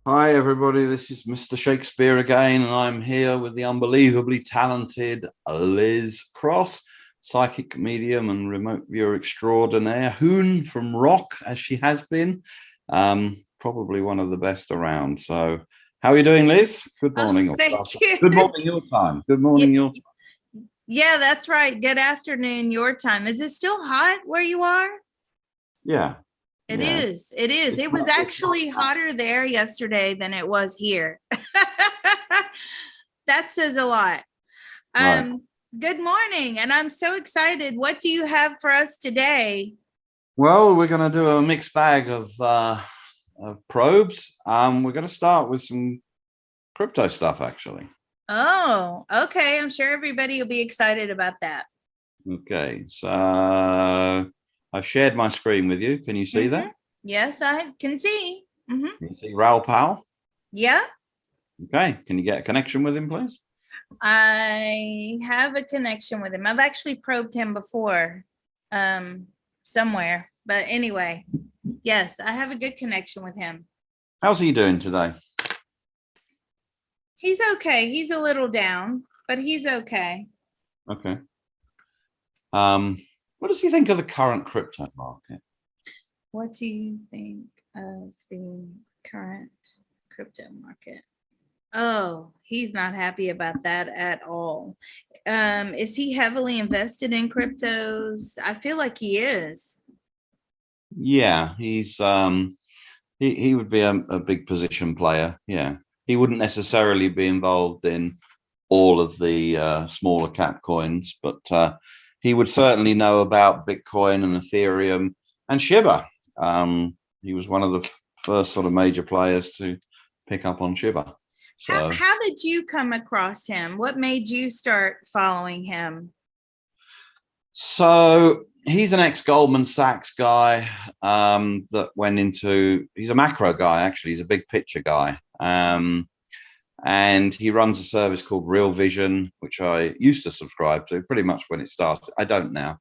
Hi, everybody. This is Mr. Shakespeare again, and I'm here with the unbelievably talented Liz Cross, psychic medium and remote viewer extraordinaire, Hoon from Rock, as she has been, probably one of the best around. So, how are you doing, Liz? Good morning. Thank you. Good morning your time. Good morning your time. Yeah, that's right. Good afternoon your time. Is it still hot where you are? Yeah. It is. It is. It was actually hotter there yesterday than it was here. That says a lot. Right. Good morning, and I'm so excited. What do you have for us today? Well, we're going to do a mixed bag of probes. We're going to start with some crypto stuff, actually. Oh, okay. I'm sure everybody will be excited about that. Okay, so I've shared my screen with you. Can you see that? Yes, I can see. Can you see Raoul Powell? Yeah. Okay, can you get a connection with him, please? I have a connection with him. I've actually probed him before, somewhere. But anyway, yes, I have a good connection with him. How's he doing today? He's okay. He's a little down, but he's okay. Okay. What does he think of the current crypto market? What do you think of the current crypto market? Oh, he's not happy about that at all. Is he heavily invested in cryptos? I feel like he is. Yeah, he's he would be a big position player. Yeah, he wouldn't necessarily be involved in all of the smaller cap coins, but he would certainly know about Bitcoin and Ethereum and Shiba. He was one of the first sort of major players to pick up on Shiba. So How did you come across him? What made you start following him? So he's an ex-Goldman Sachs guy that went into, he's a macro guy, actually. He's a big picture guy. And he runs a service called Real Vision, which I used to subscribe to pretty much when it started. I don't now,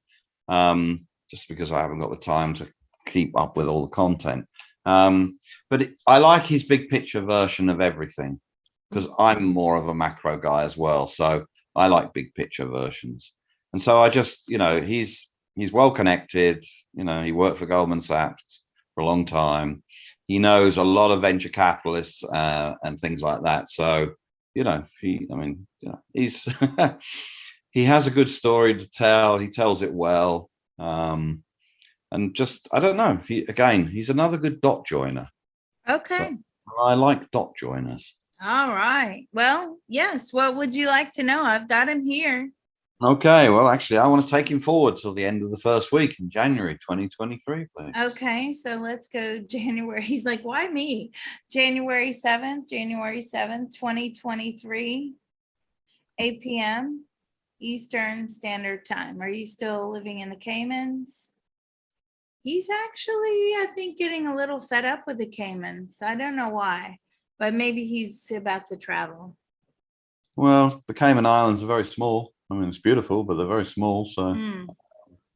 just because I haven't got the time to keep up with all the content. But I like his big picture version of everything, because I'm more of a macro guy as well. So I like big picture versions. And so I just, he's well connected. He worked for Goldman Sachs for a long time. He knows a lot of venture capitalists and things like that. So, he's he has a good story to tell. He tells it well. And just, I don't know. He's another good dot joiner. Okay. So I like dot joiners. All right. Well, yes. What would you like to know? I've got him here. Okay, well, actually, I want to take him forward till the end of the first week in January 2023, please. Okay, so let's go January. He's like, why me? January 7th, 2023, 8 p.m. Eastern Standard Time. Are you still living in the Caymans? He's actually, I think, getting a little fed up with the Caymans. I don't know why, but maybe he's about to travel. Well, the Cayman Islands are very small. I mean, it's beautiful, but they're very small. So,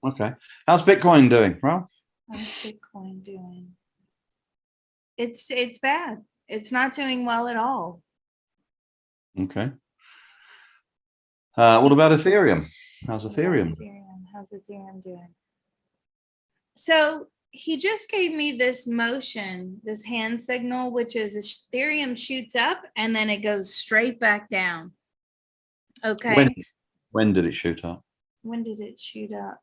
Okay. How's Bitcoin doing, Ralph? How's Bitcoin doing? It's bad. It's not doing well at all. Okay. What about Ethereum? How's Ethereum? How's Ethereum doing? So he just gave me this motion, this hand signal, which is Ethereum shoots up and then it goes straight back down. Okay. When did it shoot up? When did it shoot up?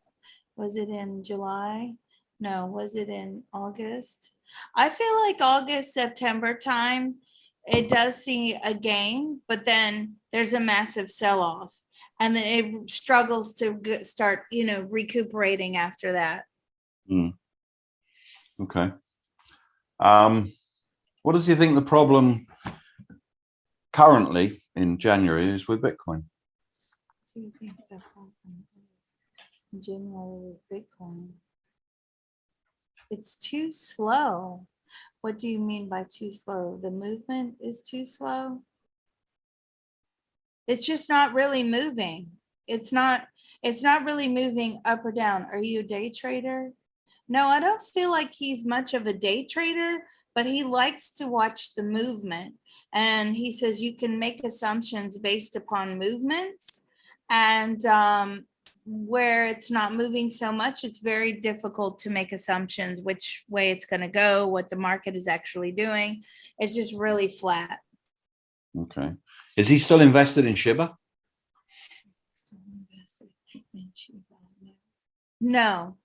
Was it in July? No, was it in August? I feel like August, September time, it does see a gain, but then there's a massive sell-off and then it struggles to start, recuperating after that. Okay. What does he think the problem currently in January is with Bitcoin? Do you think the problem is January with Bitcoin? It's too slow. What do you mean by too slow? The movement is too slow? It's just not really moving. It's not really moving up or down. Are you a day trader? No, I don't feel like he's much of a day trader, but he likes to watch the movement. And he says you can make assumptions based upon movements. And where it's not moving so much, it's very difficult to make assumptions which way it's going to go, what the market is actually doing. It's just really flat. Okay. Is he still invested in Shiba? Still invested in Shiba. No.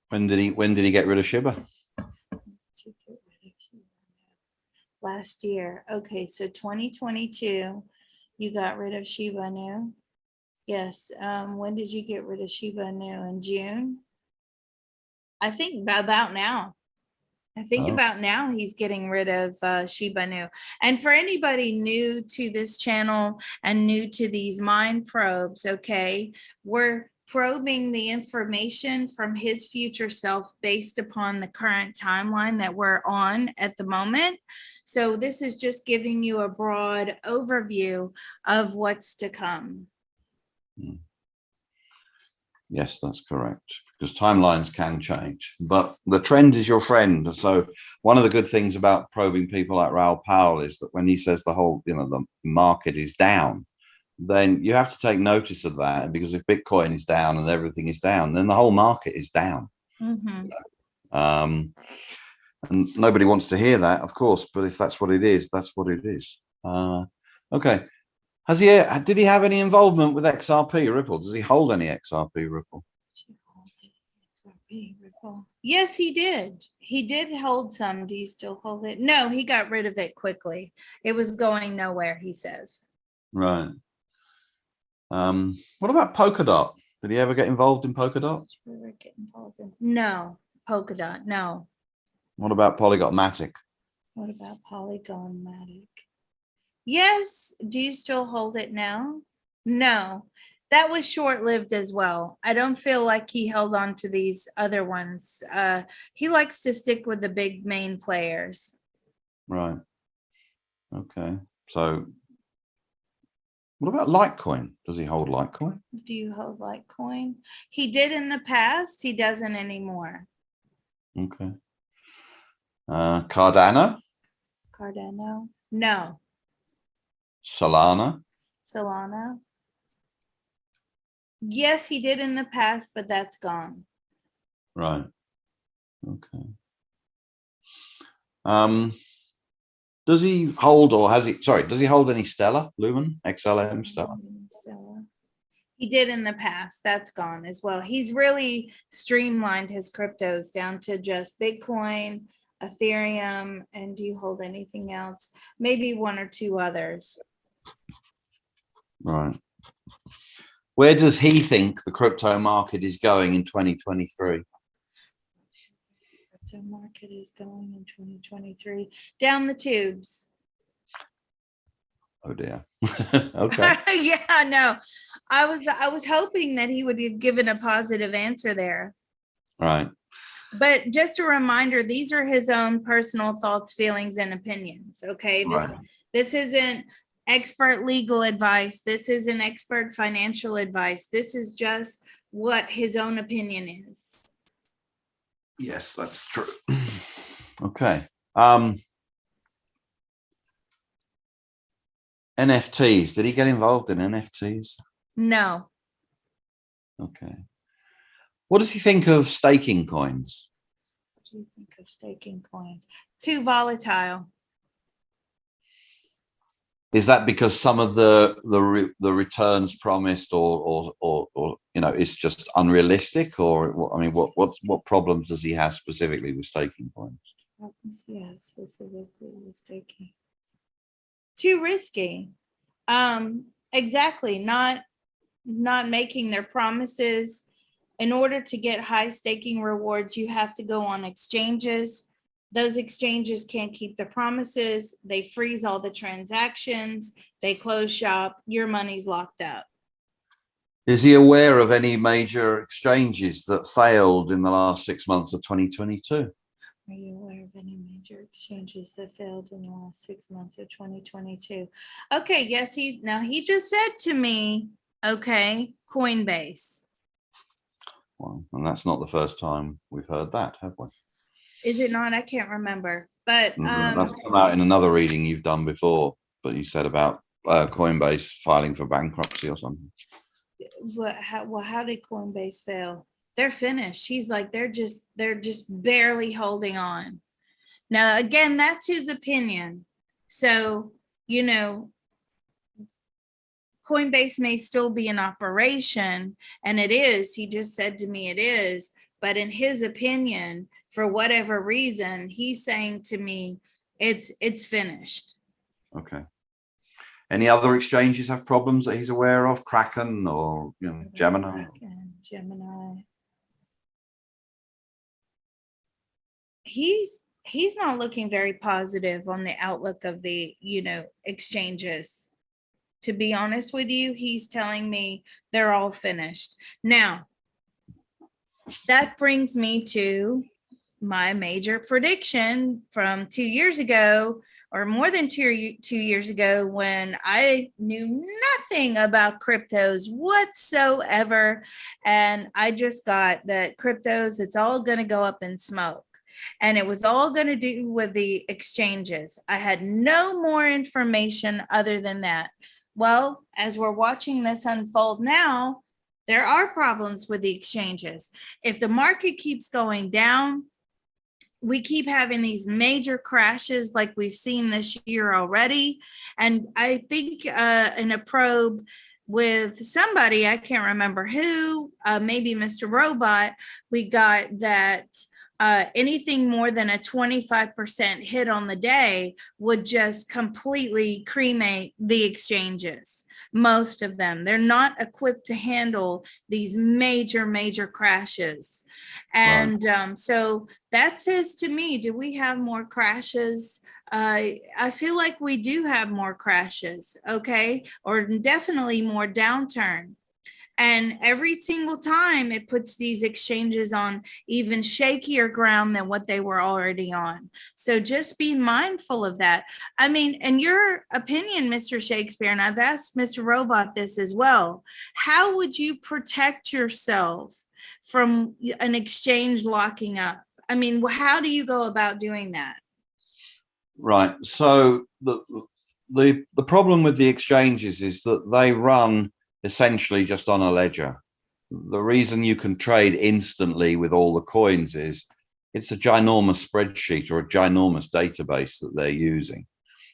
When did he get rid of Shiba? Last year. Okay, so 2022, you got rid of Shiba Inu. Yes. When did you get rid of Shiba Inu? In June? I think about now. I think about now he's getting rid of Shiba Inu. And for anybody new to this channel and new to these mind probes, okay, we're probing the information from his future self based upon the current timeline that we're on at the moment. So this is just giving you a broad overview of what's to come. Yes, that's correct, because timelines can change, but the trend is your friend. So one of the good things about probing people like Raoul Powell is that when he says the market is down, then you have to take notice of that, because if Bitcoin is down and everything is down, then the whole market is down. And nobody wants to hear that, of course, but if that's what it is, that's what it is. Okay. Did he have any involvement with XRP Ripple? Does he hold any XRP Ripple? Yes, he did. He did hold some. Do you still hold it? No, he got rid of it quickly. It was going nowhere, he says. Right. What about Polkadot? Did he ever get involved in Polkadot? No, Polkadot, no. What about Polygonmatic? What about Polygonmatic? Yes. Do you still hold it now? No, that was short-lived as well. I don't feel like he held on to these other ones. He likes to stick with the big main players. Right. Okay. So what about Litecoin? Does he hold Litecoin? Do you hold Litecoin? He did in the past. He doesn't anymore. Okay. Cardano? Cardano? No. Solana? Solana? Yes, he did in the past, but that's gone. Right. Okay. Does he hold, or has he, sorry, does he hold any Stellar, Lumen, XLM, Stellar? He did in the past. That's gone as well. He's really streamlined his cryptos down to just Bitcoin, Ethereum, and do you hold anything else? Maybe one or two others. Right. Where does he think the crypto market is going in 2023? Crypto market is going in 2023 down the tubes. Oh dear. Okay. Yeah, no. I was hoping that he would have given a positive answer there. Right. But just a reminder, these are his own personal thoughts, feelings, and opinions. Okay. This isn't expert legal advice. This isn't expert financial advice. This is just what his own opinion is. Yes, that's true. Okay. NFTs. Did he get involved in NFTs? No. Okay. What does he think of staking coins? What do you think of staking coins? Too volatile. Is that because some of the returns promised, or is just unrealistic, or I mean, what problems does he have specifically with staking coins? Yeah, specifically with staking. Too risky. Exactly. Not making their promises. In order to get high staking rewards, you have to go on exchanges. Those exchanges can't keep the promises. They freeze all the transactions. They close shop. Your money's locked up. Is he aware of any major exchanges that failed in the last 6 months of 2022? Are you aware of any major exchanges that failed in the last 6 months of 2022? Okay, yes, he just said to me, okay, Coinbase. Well, and that's not the first time we've heard that, have we? Is it not? I can't remember. But That's come out in another reading you've done before, but you said about Coinbase filing for bankruptcy or something. how did Coinbase fail? They're finished. He's like, they're just barely holding on. Now, again, that's his opinion. So, Coinbase may still be in operation, and it is. He just said to me it is. But in his opinion, for whatever reason, he's saying to me, it's finished. Okay. Any other exchanges have problems that he's aware of? Kraken or Gemini? Gemini. He's not looking very positive on the outlook of the exchanges. To be honest with you, he's telling me they're all finished. Now, that brings me to my major prediction from 2 years ago, or more than 2 years ago, when I knew nothing about cryptos whatsoever. And I just got that cryptos, it's all going to go up in smoke. And it was all going to do with the exchanges. I had no more information other than that. Well, as we're watching this unfold now, there are problems with the exchanges. If the market keeps going down, we keep having these major crashes like we've seen this year already. And I think in a probe with somebody, I can't remember who, maybe Mr. Robot, we got that anything more than a 25% hit on the day would just completely cremate the exchanges. Most of them, they're not equipped to handle these major crashes. And so that says to me, do we have more crashes? I feel like we do have more crashes, okay, or definitely more downturn. And every single time it puts these exchanges on even shakier ground than what they were already on. So just be mindful of that. I mean, in your opinion, Mr. Shakespeare, and I've asked Mr. Robot this as well, how would you protect yourself from an exchange locking up? I mean, how do you go about doing that? Right. So the problem with the exchanges is that they run essentially just on a ledger. The reason you can trade instantly with all the coins is it's a ginormous spreadsheet or a ginormous database that they're using.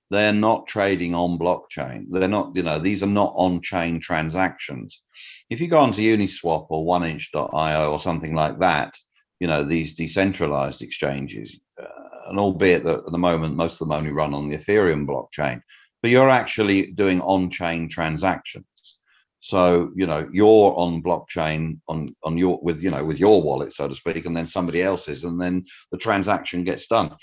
They're not trading on blockchain. They're not, these are not on-chain transactions. If you go onto Uniswap or oneinch.io or something like that, these decentralized exchanges, and albeit that at the moment, most of them only run on the Ethereum blockchain, but you're actually doing on-chain transactions. So, you're on blockchain on your, with your wallet, so to speak, and then somebody else's, and then the transaction gets done.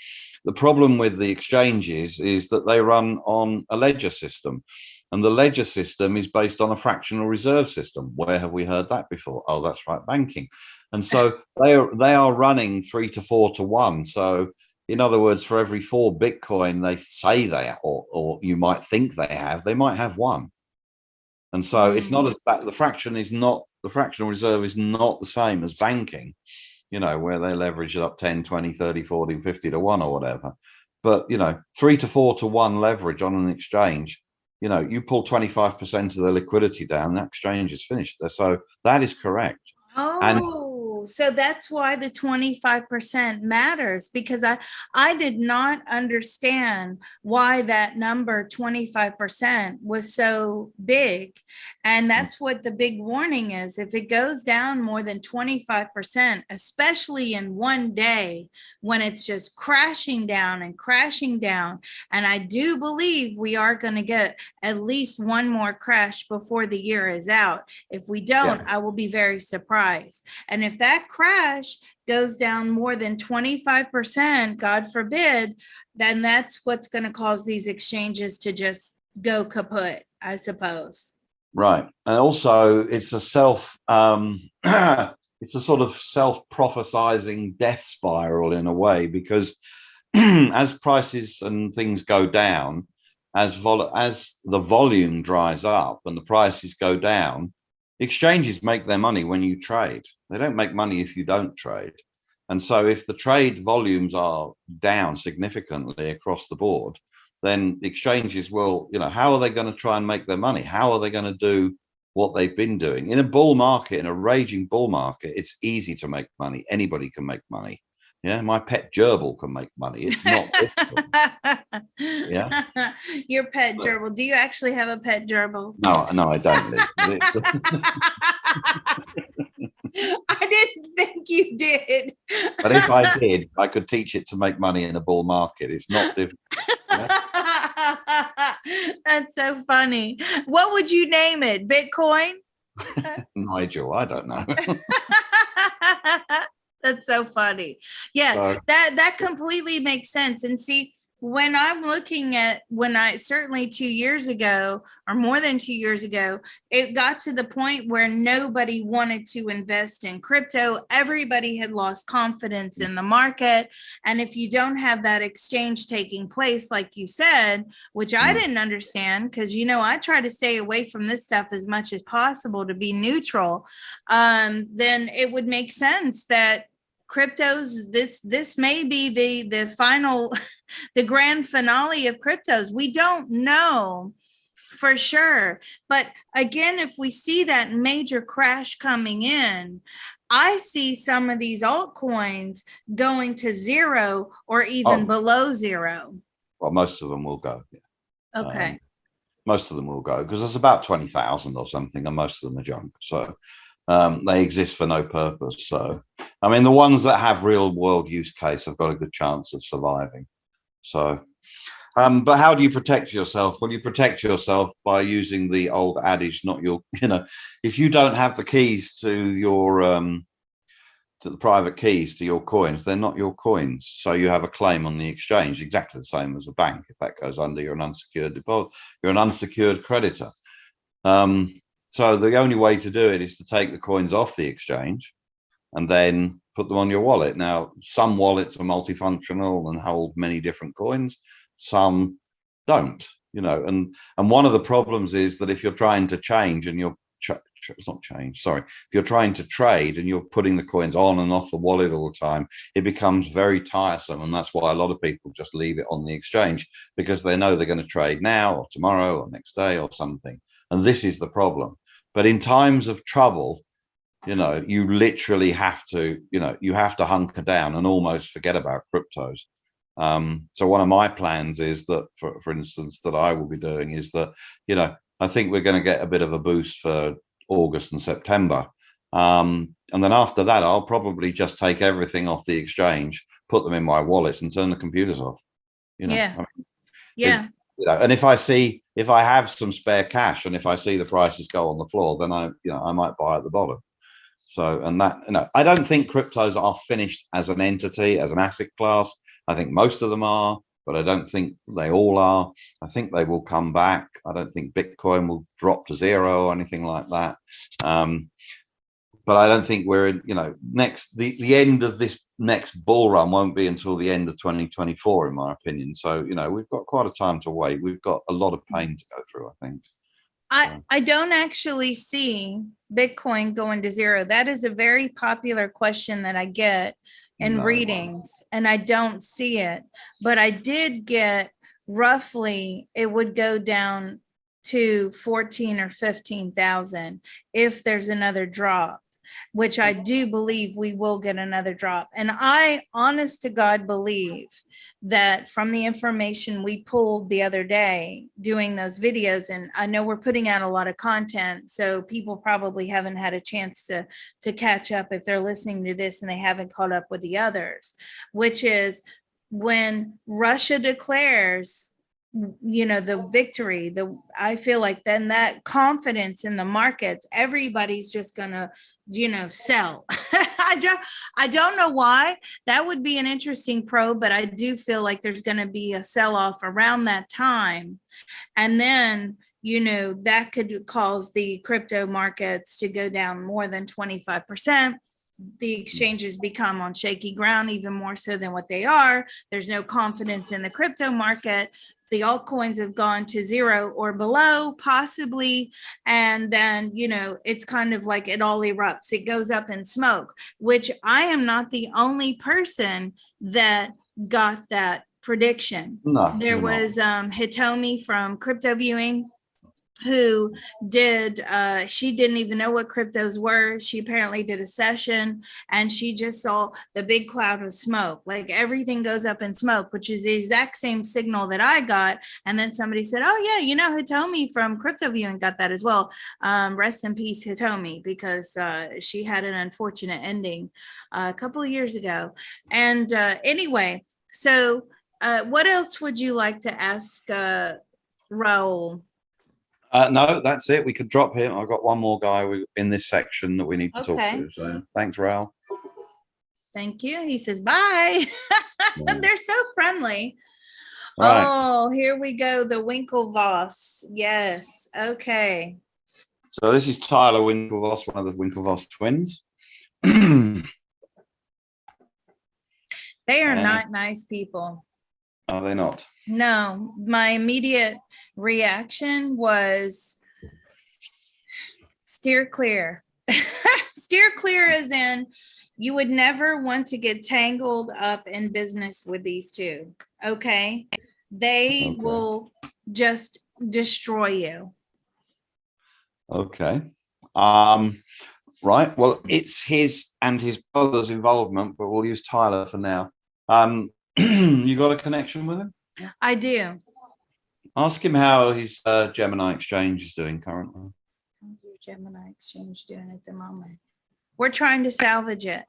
The problem with the exchanges is that they run on a ledger system, and the ledger system is based on a fractional reserve system. Where have we heard that before? Oh, that's right, banking. And so they are running 3 to 4 to 1. So in other words, for every 4 Bitcoin they say they or you might think they might have 1. And so it's not as that the fractional reserve is not the same as banking, where they leverage it up 10, 20, 30, 40, 50 to 1 or whatever. But, 3 to 4 to 1 leverage on an exchange, you pull 25% of the liquidity down, that exchange is finished. So that is correct. So that's why the 25% matters, because I did not understand why that number 25% was so big. And that's what the big warning is. If it goes down more than 25%, especially in one day, when it's just crashing down, and I do believe we are going to get at least one more crash before the year is out. If we don't, I will be very surprised. And if that crash goes down more than 25%, God forbid, then that's what's going to cause these exchanges to just go kaput, I suppose. Right. And also it's a it's a sort of self-prophesizing death spiral in a way, because as prices and things go down, as the volume dries up and the prices go down, exchanges make their money when you trade. They don't make money if you don't trade. And so if the trade volumes are down significantly across the board, then the exchanges will, how are they going to try and make their money? How are they going to do what they've been doing? In a bull market, in a raging bull market, it's easy to make money. Anybody can make money. Yeah, my pet gerbil can make money. It's not difficult. Yeah. Your pet gerbil. Do you actually have a pet gerbil? No, I don't, Liz. I didn't think you did. But if I did, I could teach it to make money in a bull market. It's not difficult. Yeah? That's so funny. What would you name it? Bitcoin? Nigel, I don't know. That's so funny. Yeah, So, that completely makes sense. And see, when I'm looking at certainly 2 years ago or more than 2 years ago, it got to the point where nobody wanted to invest in crypto. Everybody had lost confidence in the market. And if you don't have that exchange taking place, like you said, which I didn't understand, because, I try to stay away from this stuff as much as possible to be neutral, then it would make sense that cryptos, this may be the final the grand finale of cryptos. We don't know for sure, but again, if we see that major crash coming in, I see some of these altcoins going to zero or even below zero. Well, most of them will go. Yeah. Okay. Most of them will go because there's about 20,000 or something, and most of them are junk. So they exist for no purpose. So, I mean, the ones that have real world use case have got a good chance of surviving. So, but how do you protect yourself? Well, you protect yourself by using the old adage, not your, if you don't have the keys to your, to the private keys to your coins, they're not your coins. So you have a claim on the exchange, exactly the same as a bank. If that goes under, you're an unsecured deposit, you're an unsecured creditor. So the only way to do it is to take the coins off the exchange and then put them on your wallet. Now, some wallets are multifunctional and hold many different coins. Some don't, and one of the problems is that if you're trying to change and if you're trying to trade and you're putting the coins on and off the wallet all the time, it becomes very tiresome. And that's why a lot of people just leave it on the exchange, because they know they're going to trade now or tomorrow or next day or something. And this is the problem. But in times of trouble, you literally have to, you have to hunker down and almost forget about cryptos. So one of my plans is that, for instance, that I will be doing is that, I think we're going to get a bit of a boost for August and September. And then after that, I'll probably just take everything off the exchange, put them in my wallets and turn the computers off. Yeah. And if I have some spare cash and if I see the prices go on the floor, then I might buy at the bottom. So, and that, I don't think cryptos are finished as an entity, as an asset class. I think most of them are, but I don't think they all are. I think they will come back. I don't think Bitcoin will drop to zero or anything like that. But I don't think we're in, the end of this next bull run won't be until the end of 2024, in my opinion. So, we've got quite a time to wait. We've got a lot of pain to go through, I think. I don't actually see Bitcoin going to zero. That is a very popular question that I get in readings, and I don't see it. But I did get roughly it would go down to 14 or 15,000 if there's another drop, which I do believe we will get another drop. And I, honest to God, believe that from the information we pulled the other day doing those videos, and I know we're putting out a lot of content, so people probably haven't had a chance to catch up if they're listening to this and they haven't caught up with the others, which is when Russia declares the victory, I feel like then that confidence in the markets, everybody's just gonna sell. I don't know why. That would be an interesting probe, but I do feel like there's going to be a sell-off around that time. And then, that could cause the crypto markets to go down more than 25%. The exchanges become on shaky ground, even more so than what they are. There's no confidence in the crypto market. the altcoins have gone to zero or below, possibly. And then, it's kind of like it all erupts. It goes up in smoke, which I am not the only person that got that prediction. No, There was Hitomi from Crypto Viewing, who did she didn't even know what cryptos were. She apparently did a session and she just saw the big cloud of smoke, like everything goes up in smoke, which is the exact same signal that I got. And then somebody said, oh yeah, Hitomi from Crypto Viewing got that as well. Rest in peace, Hitomi, because she had an unfortunate ending a couple of years ago. And anyway, so what else would you like to ask Raul? No, that's it. We could drop him. I've got one more guy in this section that we need to talk to. So thanks, Raul. Thank you. He says bye. They're so friendly. Right. Oh, here we go. The Winklevoss. Yes. Okay. So this is Tyler Winklevoss, one of the Winklevoss twins. They are not nice people. Are they not? No, my immediate reaction was steer clear. Steer clear as in you would never want to get tangled up in business with these two. Okay. They will just destroy you. Okay. Right. Well, it's his and his brother's involvement, but we'll use Tyler for now. You got a connection with him? I do. Ask him how his Gemini exchange is doing currently. How's your Gemini exchange doing at the moment? We're trying to salvage it.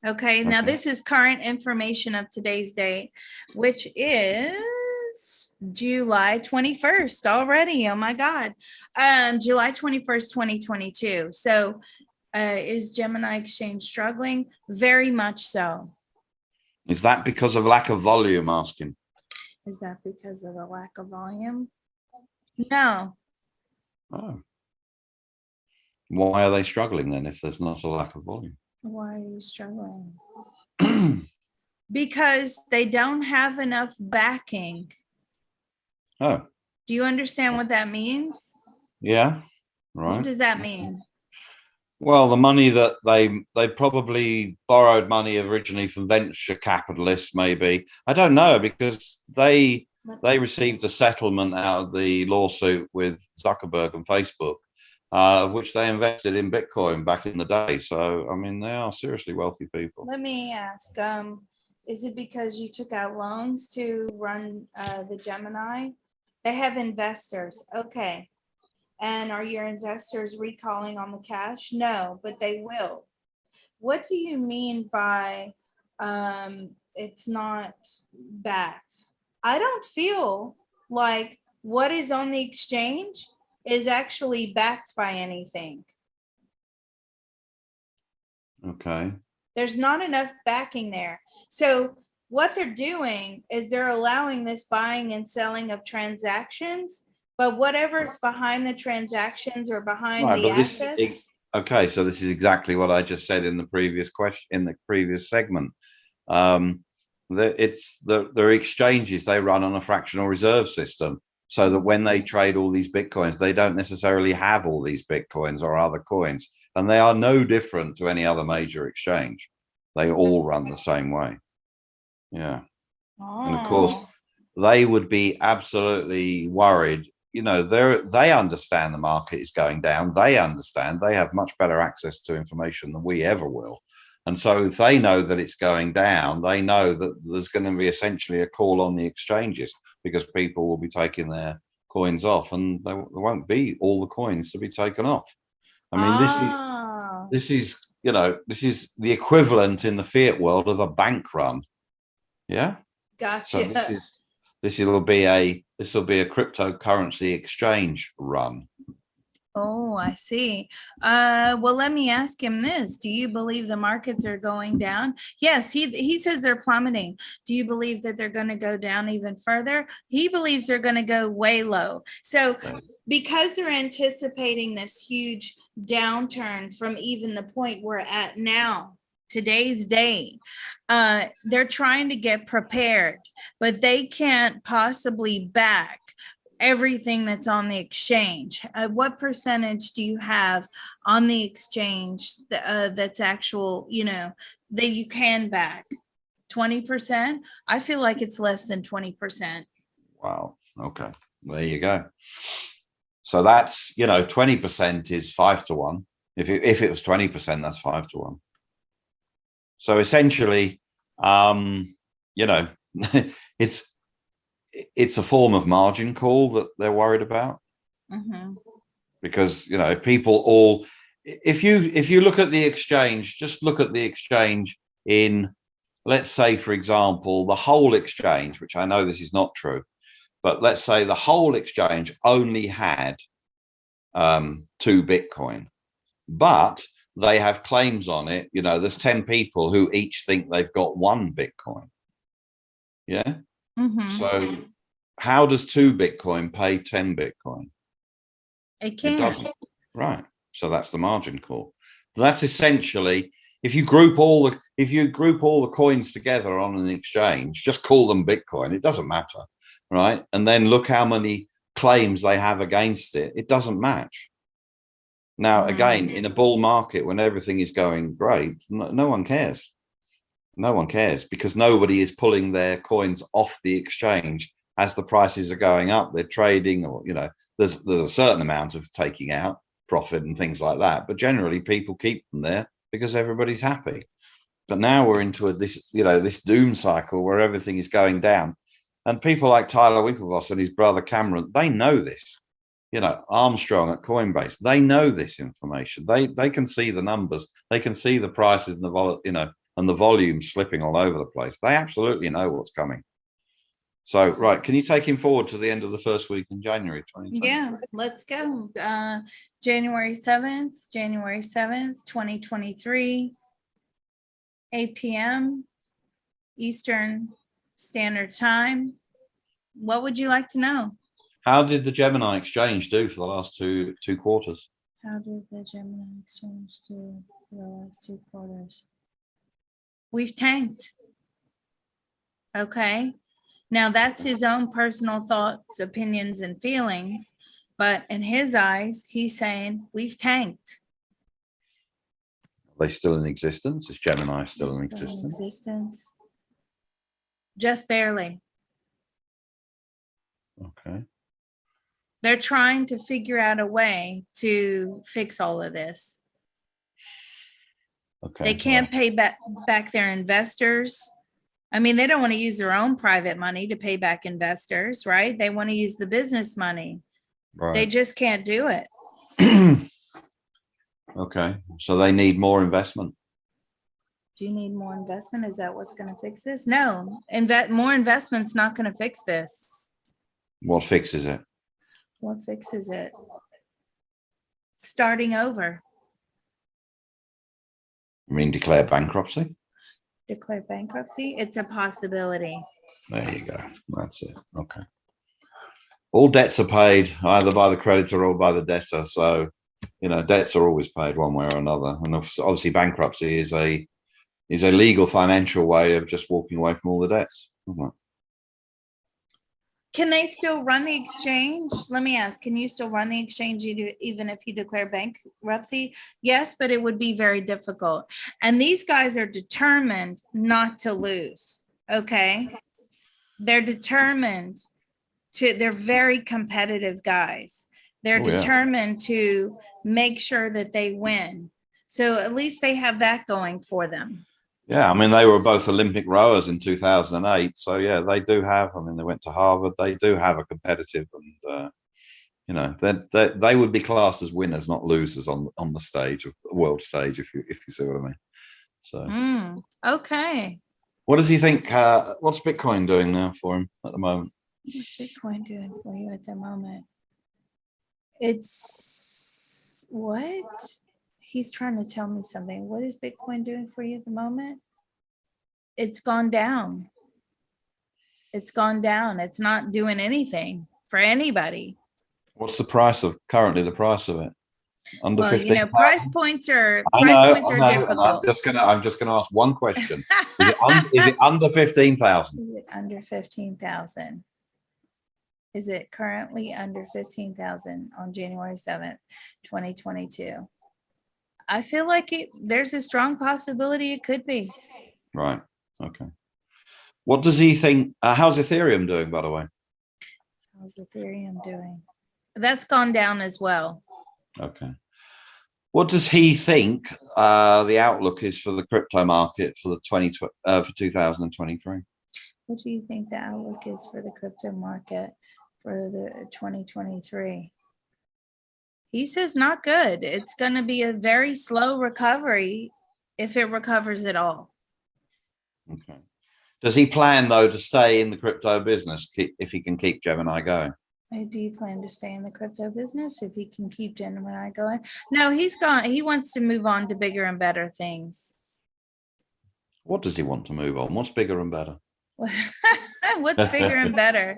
Okay. Now this is current information of today's date, which is July 21st already. Oh my God. July 21st, 2022. So is Gemini exchange struggling? Very much so. Is that because of lack of volume? Ask him. Is that because of the lack of volume? No. Oh. Why are they struggling then if there's not a lack of volume? Why are you struggling? Because they don't have enough backing. Oh. Do you understand what that means? Yeah. Right. What does that mean? Well, the money that they probably borrowed money originally from venture capitalists, maybe. I don't know, because they received a settlement out of the lawsuit with Zuckerberg and Facebook, which they invested in Bitcoin back in the day. So, I mean, they are seriously wealthy people. Let me ask, is it because you took out loans to run the Gemini? They have investors. Okay. And are your investors recalling on the cash? No, but they will. What do you mean by it's not backed? I don't feel like what is on the exchange is actually backed by anything. Okay. There's not enough backing there. So what they're doing is they're allowing this buying and selling of transactions, but whatever's behind the transactions or behind the assets. Okay, so this is exactly what I just said in the previous question, in the previous segment. Their exchanges, they run on a fractional reserve system, so that when they trade all these Bitcoins, they don't necessarily have all these Bitcoins or other coins, and they are no different to any other major exchange. They all run the same way. Yeah. And of course, they would be absolutely worried. You know, they understand the market is going down. They understand. They have much better access to information than we ever will. And so if they know that it's going down, they know that there's going to be essentially a call on the exchanges, because people will be taking their coins off, and there won't be all the coins to be taken off. I mean, this is the equivalent in the fiat world of a bank run. Yeah. Gotcha. So this will be a cryptocurrency exchange run. Oh, I see. Well, let me ask him this. Do you believe the markets are going down? Yes, he says they're plummeting. Do you believe that they're going to go down even further? He believes they're going to go way low. So because they're anticipating this huge downturn from even the point we're at now, today's day. They're trying to get prepared, but they can't possibly back everything that's on the exchange. What percentage do you have on the exchange that's actual, that you can back? 20%? I feel like it's less than 20%. Wow. Okay. There you go. So that's, 20% is 5 to 1. If it was 20%, that's 5 to 1. So essentially, it's a form of margin call that they're worried about. Mm-hmm. Because, if you look at the exchange, just look at the exchange in, let's say, for example, the whole exchange, which I know this is not true, but let's say the whole exchange only had 2 Bitcoin, but they have claims on it. There's 10 people who each think they've got 1 Bitcoin. Yeah. Mm-hmm. So how does 2 Bitcoin pay 10 Bitcoin? It can't. It doesn't. Right. So that's the margin call. That's essentially, if you group all the coins together on an exchange, just call them Bitcoin. It doesn't matter. Right. And then look how many claims they have against it. It doesn't match. Now, again, in a bull market, when everything is going great, no one cares. No one cares, because nobody is pulling their coins off the exchange as the prices are going up. They're trading, or, there's a certain amount of taking out profit and things like that. But generally, people keep them there because everybody's happy. But now we're into this doom cycle where everything is going down. And people like Tyler Winklevoss and his brother Cameron, they know this. Armstrong at Coinbase, they know this information. They can see the numbers, they can see the prices and the volume slipping all over the place. They absolutely know what's coming. So, right, can you take him forward to the end of the first week in January 2020? Yeah, let's go. January 7th, 2023, 8 p.m. Eastern Standard Time. What would you like to know? How did the Gemini exchange do for the last two quarters? How did the Gemini exchange do for the last 2 quarters? We've tanked. Okay. Now that's his own personal thoughts, opinions, and feelings. But in his eyes, he's saying we've tanked. Are they still in existence? Is Gemini still in existence? Just barely. Okay. They're trying to figure out a way to fix all of this. Okay. They can't pay back their investors. I mean, they don't want to use their own private money to pay back investors, right? They want to use the business money. Right. They just can't do it. Okay. So they need more investment. Do you need more investment? Is that what's going to fix this? No, more investment's not going to fix this. What fixes it? What fixes it? Starting over. You mean declare bankruptcy? Declare bankruptcy? It's a possibility. There you go. That's it. Okay. All debts are paid either by the creditor or by the debtor. So, debts are always paid one way or another. And obviously bankruptcy is a legal financial way of just walking away from all the debts, isn't it? Can they still run the exchange? Let me ask, can you still run the exchange even if you declare bankruptcy? Yes, but it would be very difficult. And these guys are determined not to lose, okay? They're determined they're very competitive guys. They're determined to make sure that they win. So at least they have that going for them. Yeah, I mean, they were both Olympic rowers in 2008. So, yeah, they do have, they went to Harvard. They do have a competitive and, they would be classed as winners, not losers on the stage, of the world stage, if you see what I mean. So, okay. What does he think? What's Bitcoin doing now for him at the moment? What's Bitcoin doing for you at the moment? It's what? He's trying to tell me something. What is Bitcoin doing for you at the moment? It's gone down. It's gone down. It's not doing anything for anybody. What's currently the price of it? Under Well, 15,000? price points are I know, and difficult. I'm just gonna ask one question. Is it under 15,000? Is it under 15,000? Is it currently under 15,000 on January 7th, 2022? I feel like there's a strong possibility it could be. Right. Okay. What does he think? How's Ethereum doing, by the way? How's Ethereum doing? That's gone down as well. Okay. What does he think the outlook is for the crypto market for for 2023? What do you think the outlook is for the crypto market for the 2023? He says not good. It's going to be a very slow recovery if it recovers at all. Okay. Does he plan, though, to stay in the crypto business if he can keep Gemini going? Do you plan to stay in the crypto business if he can keep Gemini going? No, he's gone. He wants to move on to bigger and better things. What does he want to move on? What's bigger and better? What's bigger and better?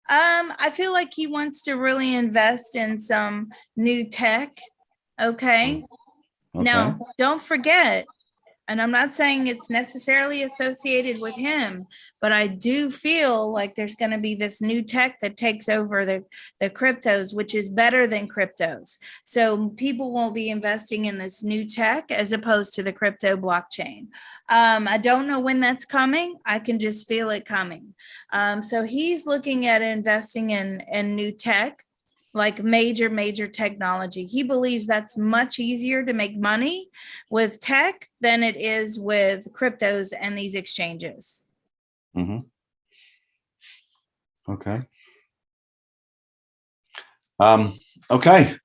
I feel like he wants to really invest in some new tech. Okay. Now, don't forget, and I'm not saying it's necessarily associated with him, but I do feel like there's going to be this new tech that takes over the cryptos, which is better than cryptos. So people won't be investing in this new tech as opposed to the crypto blockchain. I don't know when that's coming. I can just feel it coming. So he's looking at investing in new tech, like major technology. He believes that's much easier to make money with tech than it is with cryptos and these exchanges. Mm-hmm. Okay. Okay.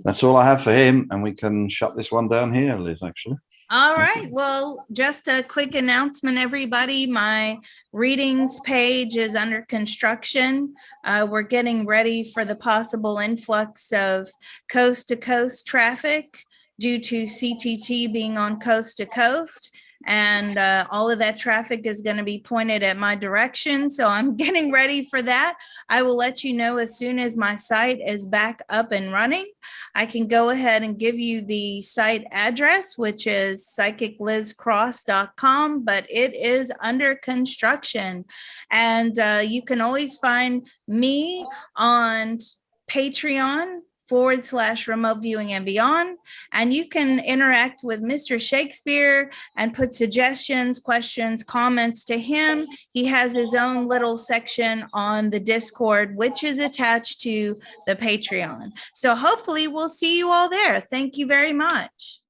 That's all I have for him, and we can shut this one down here, Liz, actually. All right. Well, just a quick announcement, everybody. My readings page is under construction. We're getting ready for the possible influx of coast-to-coast traffic due to CTT being on coast to coast. And all of that traffic is going to be pointed at my direction. So I'm getting ready for that. I will let you know as soon as my site is back up and running. I can go ahead and give you the site address, which is psychiclizcross.com, but it is under construction. And you can always find me on Patreon/remote viewing and beyond. And you can interact with Mr. Shakespeare and put suggestions, questions, comments to him. He has his own little section on the Discord, which is attached to the Patreon. So hopefully we'll see you all there. Thank you very much.